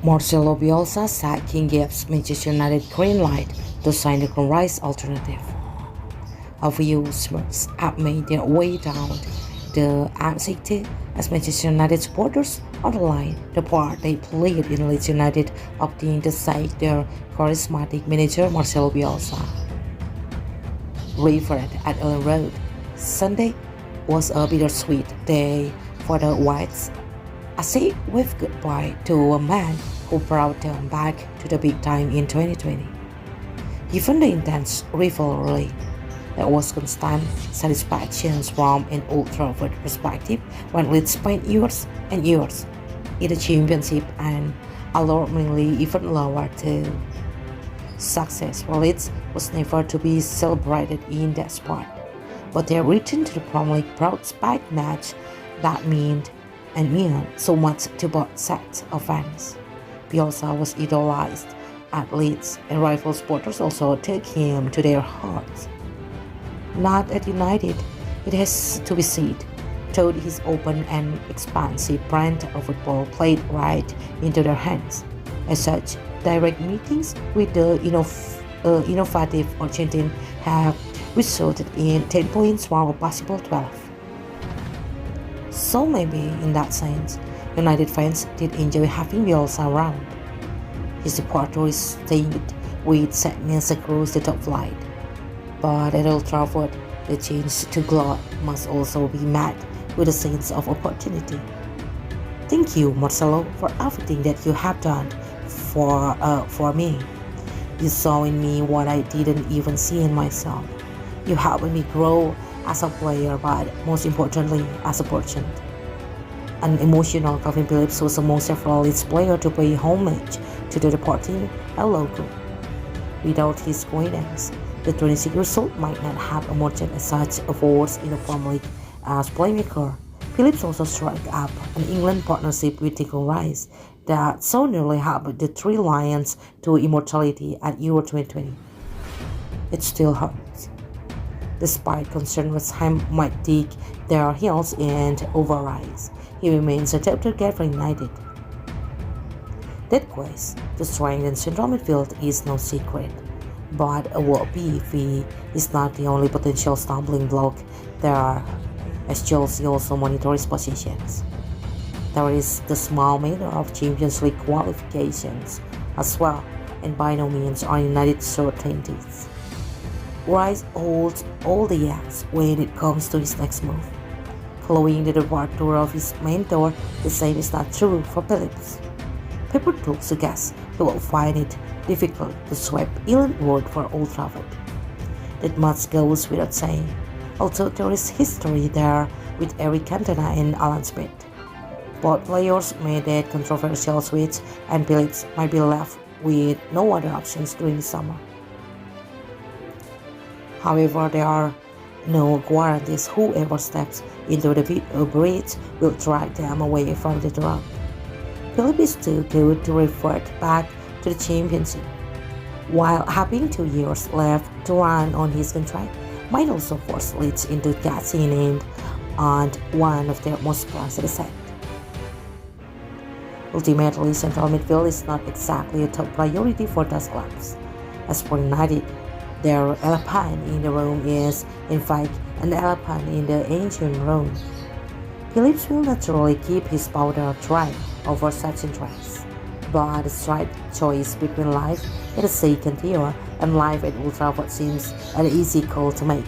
Marcelo Bielsa sacking gives Manchester United green light to sign Declan Rice alternative. A few smirks have made their way down the M60 as Manchester United supporters underline the part they played in Leeds United opting to sack their charismatic manager Marcelo Bielsa. Revered at Elland Road, Sunday was a bittersweet day for the Whites. A say wave goodbye to a man who brought them back to the big time in 2020. Given the intense rivalry, there was constant satisfaction from an Old Trafford perspective when Leeds spent years and years in the championship and alarmingly even lower too. Success for Leeds was never to be celebrated in that spot, but their return to the Premier League brought back match that meant so much to both sets of fans. Bielsa was idolized at Leeds, and rival supporters also took him to their hearts. Not at United, it has to be said, though his open and expansive brand of football played right into their hands. As such, direct meetings with the innovative Argentine have resulted in 10 points from a possible 12. So maybe in that sense, United fans did enjoy having Bielsa around. His supporters stayed with sadness across the top flight. But at Old Trafford, the change to glory must also be met with a sense of opportunity. Thank you, Marcelo, for everything that you have done for me. You saw in me what I didn't even see in myself. You helped me grow as a player, but most importantly, as a person. An emotional Calvin Phillips was among several Leeds players to pay homage to the departing El Loco. Without his guidance, the 26-year-old might not have emerged as such a force in the Premier League as playmaker. Phillips also struck up an England partnership with Declan Rice that so nearly helped the Three Lions to immortality at Euro 2020. It still hurts. Despite concern West Ham might dig their heels and overrise, he remains a top target for United. That quest to strengthen central midfield is no secret, but a world PV is not the only potential stumbling block there, as Chelsea also monitors positions. There is the small matter of Champions League qualifications as well, and by no means are United certainties. Rice holds all the yes when it comes to his next move. Following the departure of his mentor, the same is not true for Phillips. Paper tools suggest he will find it difficult to swap Elland Road for Old Trafford. That much goes without saying, although there is history there with Eric Cantona and Alan Smith. Both players made that controversial switch, and Phillips might be left with no other options during the summer. However, there are no guarantees whoever steps into the bridge will drag them away from the drought. Phillips is too good to revert back to the championship, while having 2 years left to run on his contract might also force Leeds into cashing in on one of their most prized assets. Ultimately, central midfield is not exactly a top priority for those clubs. As for United, their elephant in the room is, in fact, an elephant in the ancient room. Phillips will naturally keep his powder dry over such interests, but the right choice between life at the second tier and life at Old Trafford seems an easy call to make.